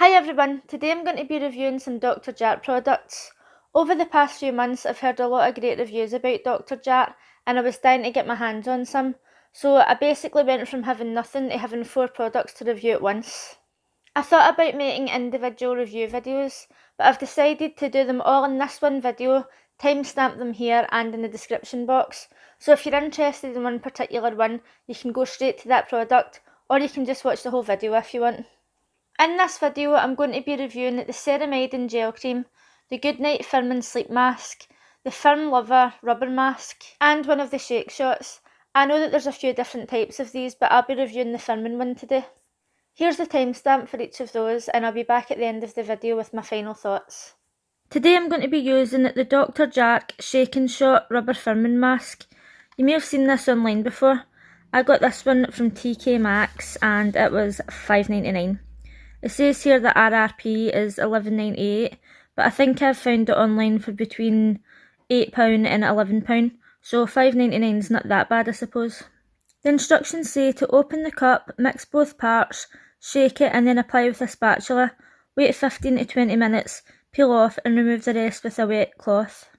Hi everyone, today I'm going to be reviewing some Dr Jart products. Over the past few months I've heard a lot of great reviews about Dr Jart and I was dying to get my hands on some, so I basically went from having nothing to having 4 products to review at once. I thought about making individual review videos, but I've decided to do them all in this one video, timestamp them here and in the description box, so if you're interested in one particular one you can go straight to that product or you can just watch the whole video if you want. In this video I'm going to be reviewing the ceramidin gel cream, the Goodnight Firm and Sleep Mask, the Firm Lover rubber mask, and one of the shake shots. I know that there's a few different types of these, but I'll be reviewing the firming one today. Here's the timestamp for each of those and I'll be back at the end of the video with my final thoughts. Today I'm going to be using the Dr Jart Shake and Shot Rubber Firming Mask. You may have seen this online before. I got this one from TK Maxx and it was $5.99. It says here that RRP is $11.98, but I think I've found it online for between £8 and £11, so $5.99 is not that bad I suppose. The instructions say to open the cup, mix both parts, shake it and then apply with a spatula, wait 15 to 20 minutes, peel off and remove the rest with a wet cloth.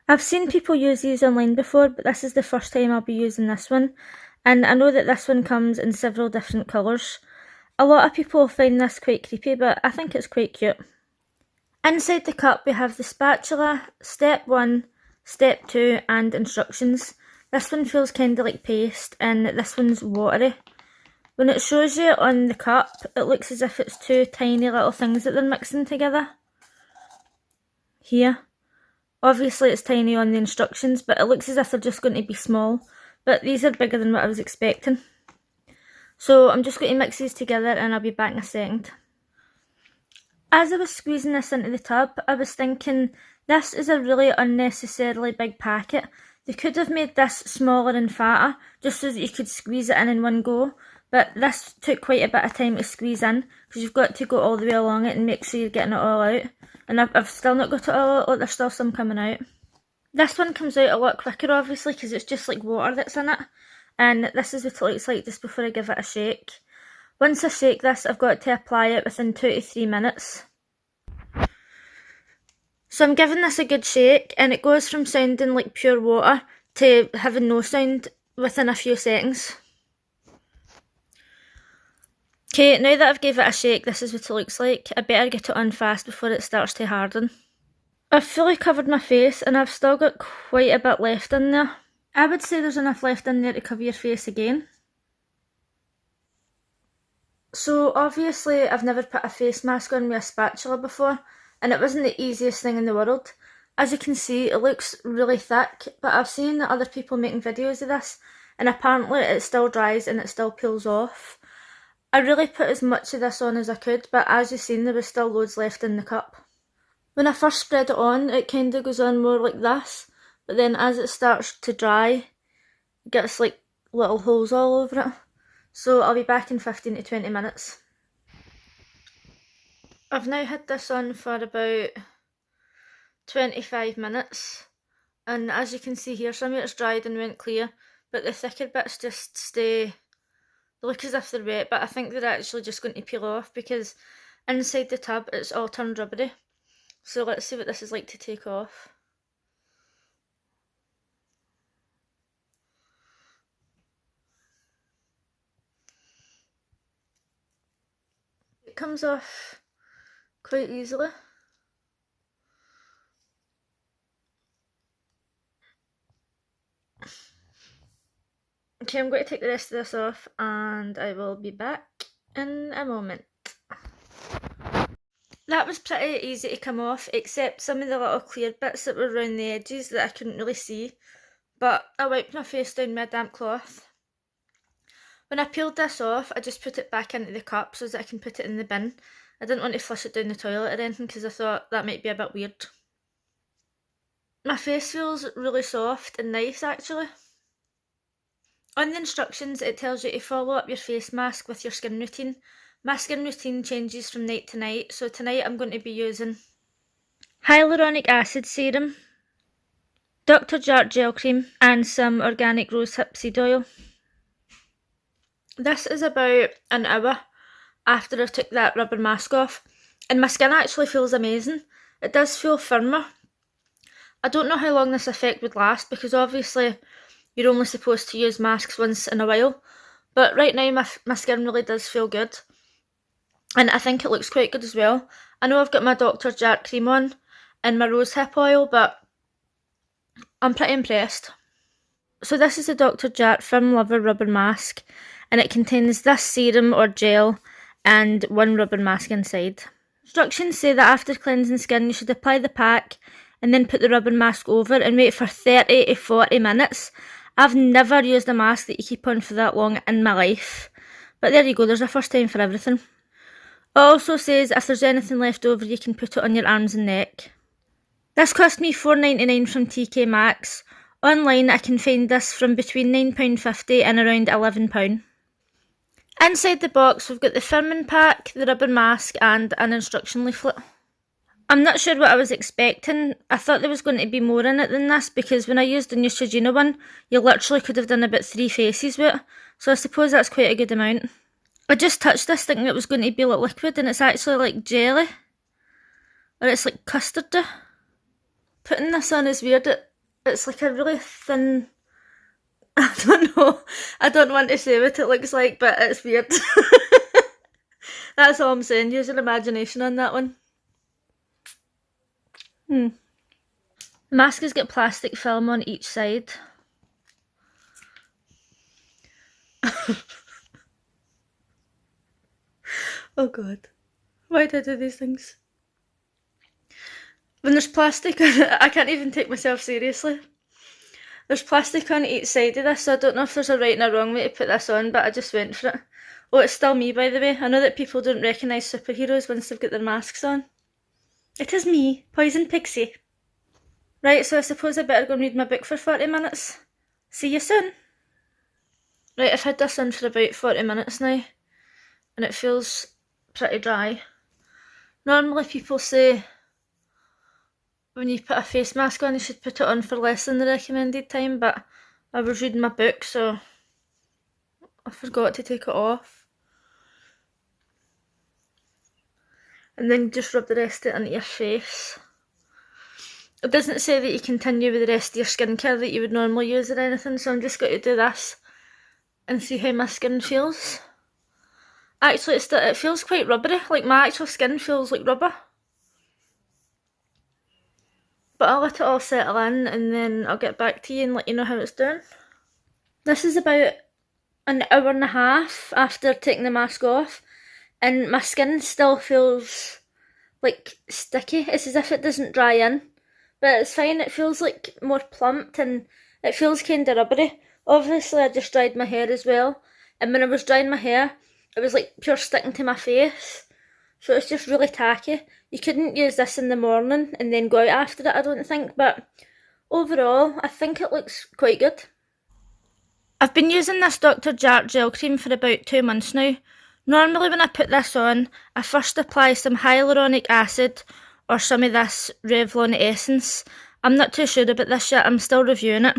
I've seen people use these online before, but this is the first time I'll be using this one, and I know that this one comes in several different colours. A lot of people find this quite creepy, but I think it's quite cute. Inside the cup we have the spatula, step 1, step 2 and instructions. This one feels kind of like paste and this one's watery. When it shows you on the cup it looks as if it's 2 tiny little things that they're mixing together. Here. Obviously it's tiny on the instructions, but it looks as if they're just going to be small, but these are bigger than what I was expecting. So I'm just going to mix these together and I'll be back in a second. As I was squeezing this into the tub, I was thinking this is a really unnecessarily big packet. They could have made this smaller and fatter just so that you could squeeze it in one go, but this took quite a bit of time to squeeze in because you've got to go all the way along it and make sure you're getting it all out. And I've still not got it all out, there's still some coming out. This one comes out a lot quicker obviously because it's just like water that's in it. And this is what it looks like just before I give it a shake. Once I shake this, I've got to apply it within 2 to 3 minutes. So I'm giving this a good shake and it goes from sounding like pure water to having no sound within a few seconds. Okay, now that I've gave it a shake, this is what it looks like. I better get it on fast before it starts to harden. I've fully covered my face and I've still got quite a bit left in there. I would say there's enough left in there to cover your face again. So obviously I've never put a face mask on with a spatula before and it wasn't the easiest thing in the world. As you can see it looks really thick, but I've seen other people making videos of this and apparently it still dries and it still peels off. I really put as much of this on as I could, but as you've seen there was still loads left in the cup. When I first spread it on it kind of goes on more like this. But then as it starts to dry, it gets like little holes all over it. So I'll be back in 15 to 20 minutes. I've now had this on for about 25 minutes. And as you can see here, some of it's dried and went clear. But the thicker bits just stay, they look as if they're wet. But I think they're actually just going to peel off because inside the tub it's all turned rubbery. So let's see what this is like to take off. It comes off quite easily. Okay, I'm going to take the rest of this off and I will be back in a moment. That was pretty easy to come off, except some of the little clear bits that were around the edges that I couldn't really see. But I wiped my face down with a damp cloth. When I peeled this off, I just put it back into the cup so that I can put it in the bin. I didn't want to flush it down the toilet or anything because I thought that might be a bit weird. My face feels really soft and nice actually. On the instructions it tells you to follow up your face mask with your skin routine. My skin routine changes from night to night, so tonight I'm going to be using hyaluronic acid serum, Dr Jart gel cream and some organic rosehip seed oil. This is about an hour after I took that rubber mask off, and my skin actually feels amazing. It does feel firmer. I don't know how long this effect would last because obviously you're only supposed to use masks once in a while, but right now my skin really does feel good, and I think it looks quite good as well. I know I've got my Dr Jart cream on and my rosehip oil, but I'm pretty impressed. So this is the Dr Jart Firm Lover Rubber Mask, and it contains this serum or gel and one rubber mask inside. Instructions say that after cleansing skin you should apply the pack and then put the rubber mask over and wait for 30 to 40 minutes. I've never used a mask that you keep on for that long in my life, but there you go, there's a first time for everything. It also says if there's anything left over you can put it on your arms and neck. This cost me $4.99 from TK Maxx. Online I can find this from between £9.50 and around £11. Inside the box we've got the firming pack, the rubber mask and an instruction leaflet. I'm not sure what I was expecting. I thought there was going to be more in it than this because when I used the Neutrogena one, you literally could have done about 3 faces with it, so I suppose that's quite a good amount. I just touched this thinking it was going to be like liquid and it's actually like jelly, or it's like custardy. Putting this on is weird. It's like a really thin, I don't know, I don't want to say what it looks like, but it's weird. That's all I'm saying, use your imagination on that one. The mask has got plastic film on each side. Oh god, why did I do these things? When there's plastic on it, I can't even take myself seriously. There's plastic on each side of this, so I don't know if there's a right and a wrong way to put this on, but I just went for it. Oh, it's still me, by the way. I know that people don't recognise superheroes once they've got their masks on. It is me, Poison Pixie. Right, so I suppose I better go and read my book for 40 minutes. See you soon. Right, I've had this on for about 40 minutes now, and it feels pretty dry. Normally people say when you put a face mask on you should put it on for less than the recommended time, but I was reading my book so I forgot to take it off. And then just rub the rest of it into your face. It doesn't say that you continue with the rest of your skincare that you would normally use or anything, so I'm just going to do this and see how my skin feels. Actually, it feels quite rubbery, like my actual skin feels like rubber. But I'll let it all settle in and then I'll get back to you and let you know how it's doing. This is about an hour and a half after taking the mask off, and my skin still feels like sticky. It's as if it doesn't dry in, but it's fine. It feels like more plumped and it feels kind of rubbery. Obviously I just dried my hair as well, and when I was drying my hair it was like pure sticking to my face, so it's just really tacky. You couldn't use this in the morning and then go out after it, I don't think, but overall I think it looks quite good. I've been using this Dr Jart gel cream for about 2 months now. Normally when I put this on, I first apply some hyaluronic acid or some of this Revlon essence. I'm not too sure about this yet, I'm still reviewing it.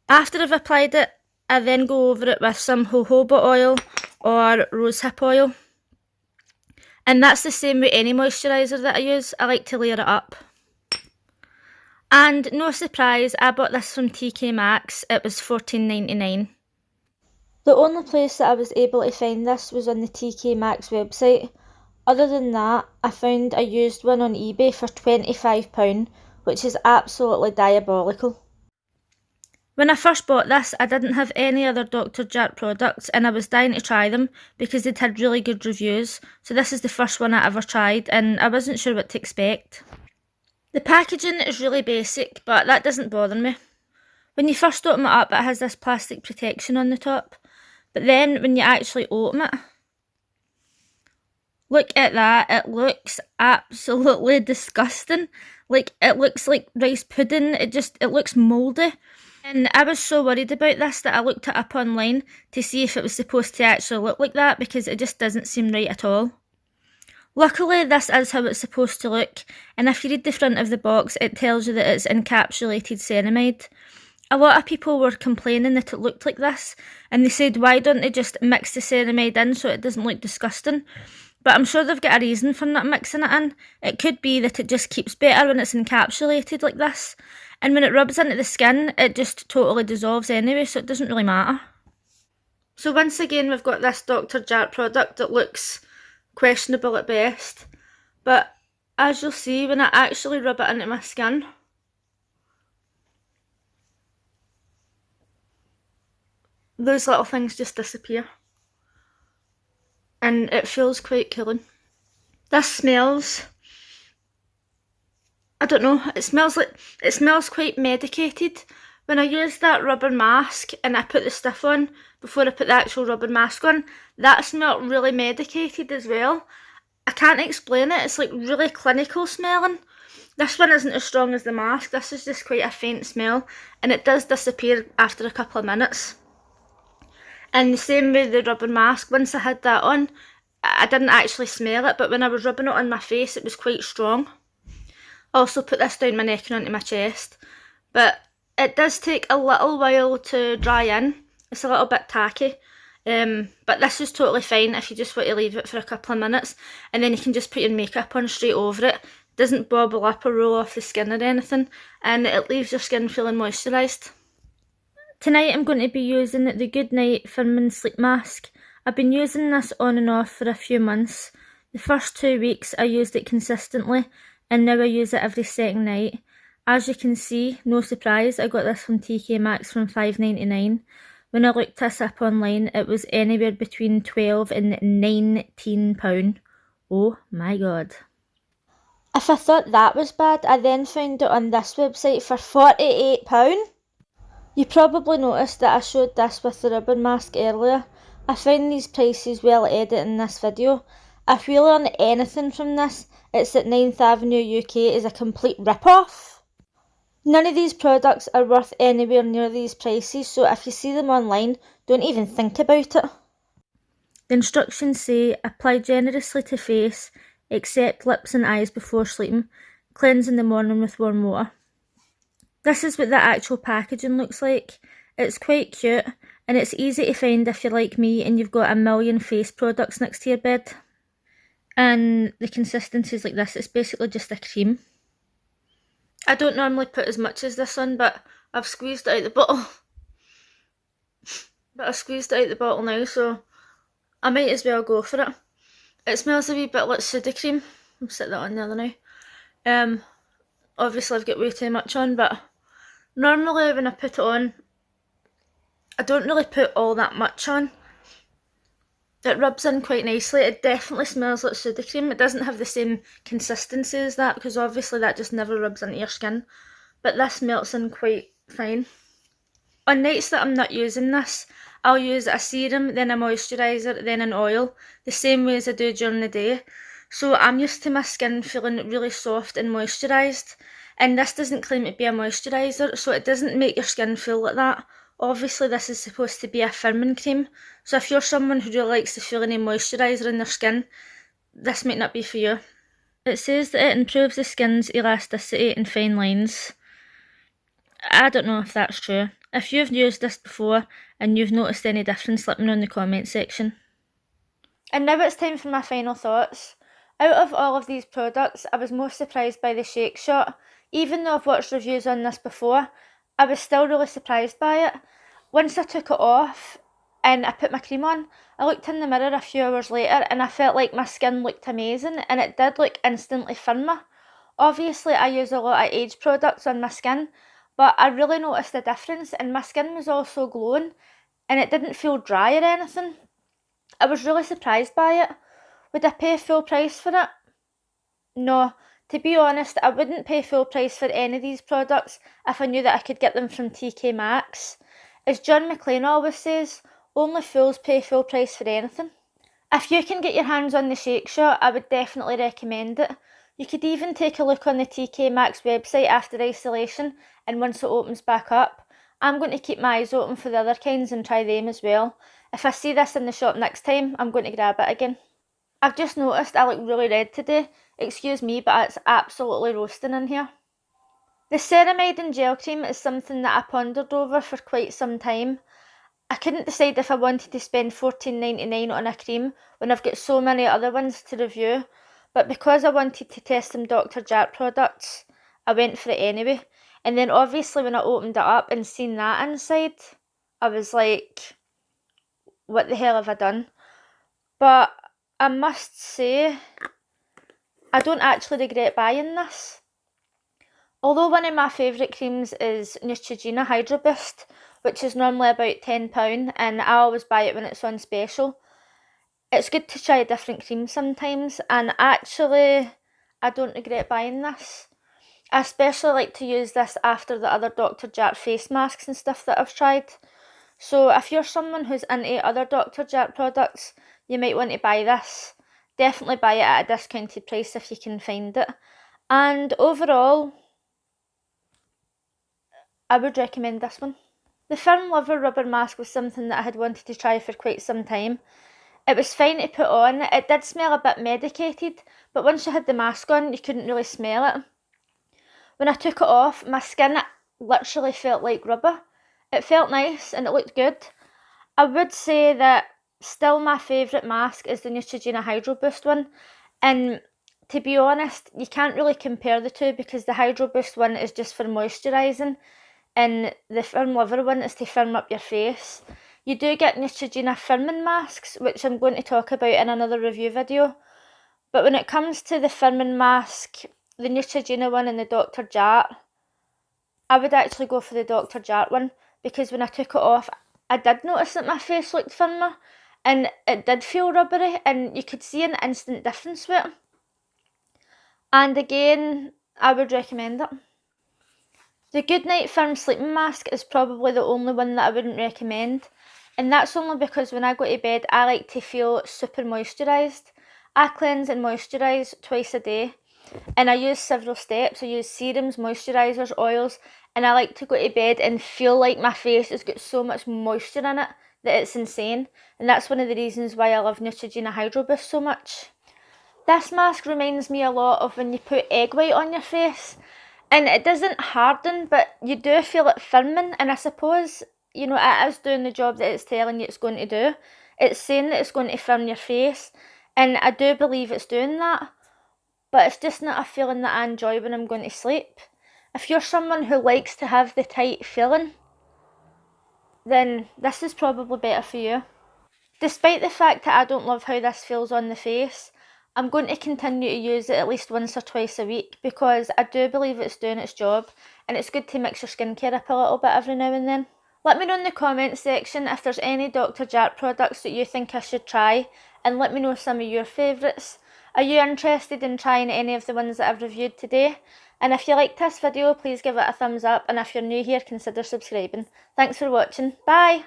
After I've applied it, I then go over it with some jojoba oil or rosehip oil. And that's the same with any moisturiser that I use, I like to layer it up. And no surprise, I bought this from TK Maxx, it was $14.99. The only place that I was able to find this was on the TK Maxx website. Other than that, I found a used one on eBay for £25, which is absolutely diabolical. When I first bought this, I didn't have any other Dr Jart products and I was dying to try them because they'd had really good reviews. So this is the first one I ever tried and I wasn't sure what to expect. The packaging is really basic, but that doesn't bother me. When you first open it up, it has this plastic protection on the top. But then when you actually open it, look at that, it looks absolutely disgusting. Like, it looks like rice pudding, it looks mouldy. And I was so worried about this that I looked it up online to see if it was supposed to actually look like that, because it just doesn't seem right at all. Luckily, this is how it's supposed to look, and if you read the front of the box, it tells you that it's encapsulated ceramide. A lot of people were complaining that it looked like this, and they said, why don't they just mix the ceramide in so it doesn't look disgusting? But I'm sure they've got a reason for not mixing it in. It could be that it just keeps better when it's encapsulated like this, and when it rubs into the skin it just totally dissolves anyway, so it doesn't really matter. So once again we've got this Dr Jart product that looks questionable at best, but as you'll see when I actually rub it into my skin, those little things just disappear and it feels quite cooling. This smells, I don't know, it smells quite medicated. When I use that rubber mask and I put the stuff on before I put the actual rubber mask on, that smelled really medicated as well. I can't explain it, it's like really clinical smelling. This one isn't as strong as the mask, this is just quite a faint smell, and it does disappear after a couple of minutes. And the same with the rubber mask, once I had that on, I didn't actually smell it, but when I was rubbing it on my face, it was quite strong. I also put this down my neck and onto my chest, but it does take a little while to dry in. It's a little bit tacky, but this is totally fine if you just want to leave it for a couple of minutes, and then you can just put your makeup on straight over it. It doesn't bobble up or roll off the skin or anything, and it leaves your skin feeling moisturised. Tonight I'm going to be using the Good Night Firming Sleep Mask. I've been using this on and off for a few months. The first 2 weeks I used it consistently, and now I use it every second night. As you can see, no surprise, I got this from TK Maxx from $5.99. When I looked this up online, it was anywhere between £12 and £19. Oh my god. If I thought that was bad, I then found it on this website for £48. You probably noticed that I showed this with the rubber mask earlier. I found these prices well edited in this video. If you learn anything from this, it's that 9th Avenue UK is a complete rip-off. None of these products are worth anywhere near these prices, so if you see them online, don't even think about it. The instructions say, apply generously to face, except lips and eyes before sleeping, cleanse in the morning with warm water. This is what the actual packaging looks like. It's quite cute, and it's easy to find if you're like me and you've got a million face products next to your bed. And the consistency is like this, it's basically just a cream. I don't normally put as much as this on, but I've squeezed it out the bottle. Now, so I might as well go for it. It smells a wee bit like Sudocreme. I'll set that on the other now. Obviously I've got way too much on, but normally when I put it on, I don't really put all that much on. It rubs in quite nicely. It definitely smells like Sudocreme. It doesn't have the same consistency as that, because obviously that just never rubs into your skin. But this melts in quite fine. On nights that I'm not using this, I'll use a serum, then a moisturiser, then an oil, the same way as I do during the day. So I'm used to my skin feeling really soft and moisturised. And this doesn't claim to be a moisturiser, so it doesn't make your skin feel like that. Obviously this is supposed to be a firming cream, so if you're someone who really likes the feeling of moisturiser in their skin, this might not be for you. It says that it improves the skin's elasticity and fine lines. I don't know if that's true. If you've used this before and you've noticed any difference, let me know in the comment section. And now it's time for my final thoughts. Out of all of these products, I was most surprised by the Shake Shot. Even though I've watched reviews on this before, I was still really surprised by it. Once I took it off and I put my cream on, I looked in the mirror a few hours later and I felt like my skin looked amazing, and it did look instantly firmer. Obviously I use a lot of age products on my skin, but I really noticed a difference, and my skin was also glowing and it didn't feel dry or anything. I was really surprised by it. Would I pay full price for it? No. To be honest, I wouldn't pay full price for any of these products if I knew that I could get them from TK Maxx. As John McClane always says, only fools pay full price for anything. If you can get your hands on the Shake Shot, I would definitely recommend it. You could even take a look on the TK Maxx website after isolation and once it opens back up. I'm going to keep my eyes open for the other kinds and try them as well. If I see this in the shop next time, I'm going to grab it again. I've just noticed I look really red today. Excuse me, but it's absolutely roasting in here. The ceramidin gel cream is something that I pondered over for quite some time. I couldn't decide if I wanted to spend $14.99 on a cream when I've got so many other ones to review, but because I wanted to test some Dr Jart products, I went for it anyway. And then obviously when I opened it up and seen that inside, I was like, what the hell have I done? But I must say, I don't actually regret buying this. Although one of my favourite creams is Neutrogena Hydro Boost, which is normally about £10, and I always buy it when it's on special. It's good to try a different cream sometimes, and actually, I don't regret buying this. I especially like to use this after the other Dr Jart face masks and stuff that I've tried. So if you're someone who's into other Dr Jart products, you might want to buy this. Definitely buy it at a discounted price if you can find it. And overall, I would recommend this one. The Firm Lover rubber mask was something that I had wanted to try for quite some time. It was fine to put on. It did smell a bit medicated, but once you had the mask on, you couldn't really smell it. When I took it off, my skin literally felt like rubber. It felt nice and it looked good. I would say that still my favourite mask is the Neutrogena Hydro Boost one, and to be honest, you can't really compare the two because the Hydro Boost one is just for moisturising, and the Firm Lover one is to firm up your face. You do get Neutrogena firming masks, which I'm going to talk about in another review video. But when it comes to the firming mask, the Neutrogena one and the Dr Jart, I would actually go for the Dr Jart one, because when I took it off, I did notice that my face looked firmer, and it did feel rubbery, and you could see an instant difference with it. And again, I would recommend it. The Goodnight Firm Sleeping Mask is probably the only one that I wouldn't recommend, and that's only because when I go to bed I like to feel super moisturised. I cleanse and moisturise twice a day, and I use several steps. I use serums, moisturisers, oils, and I like to go to bed and feel like my face has got so much moisture in it that it's insane, and that's one of the reasons why I love Neutrogena Hydro Boost so much. This mask reminds me a lot of when you put egg white on your face, and it doesn't harden, but you do feel it firming, and I suppose, you know, it is doing the job that it's telling you it's going to do. It's saying that it's going to firm your face, and I do believe it's doing that, but it's just not a feeling that I enjoy when I'm going to sleep. If you're someone who likes to have the tight feeling, then this is probably better for you. Despite the fact that I don't love how this feels on the face, I'm going to continue to use it at least once or twice a week because I do believe it's doing its job, and it's good to mix your skincare up a little bit every now and then. Let me know in the comments section if there's any Dr Jart products that you think I should try, and let me know some of your favourites. Are you interested in trying any of the ones that I've reviewed today? And if you liked this video, please give it a thumbs up, and if you're new here, consider subscribing. Thanks for watching. Bye!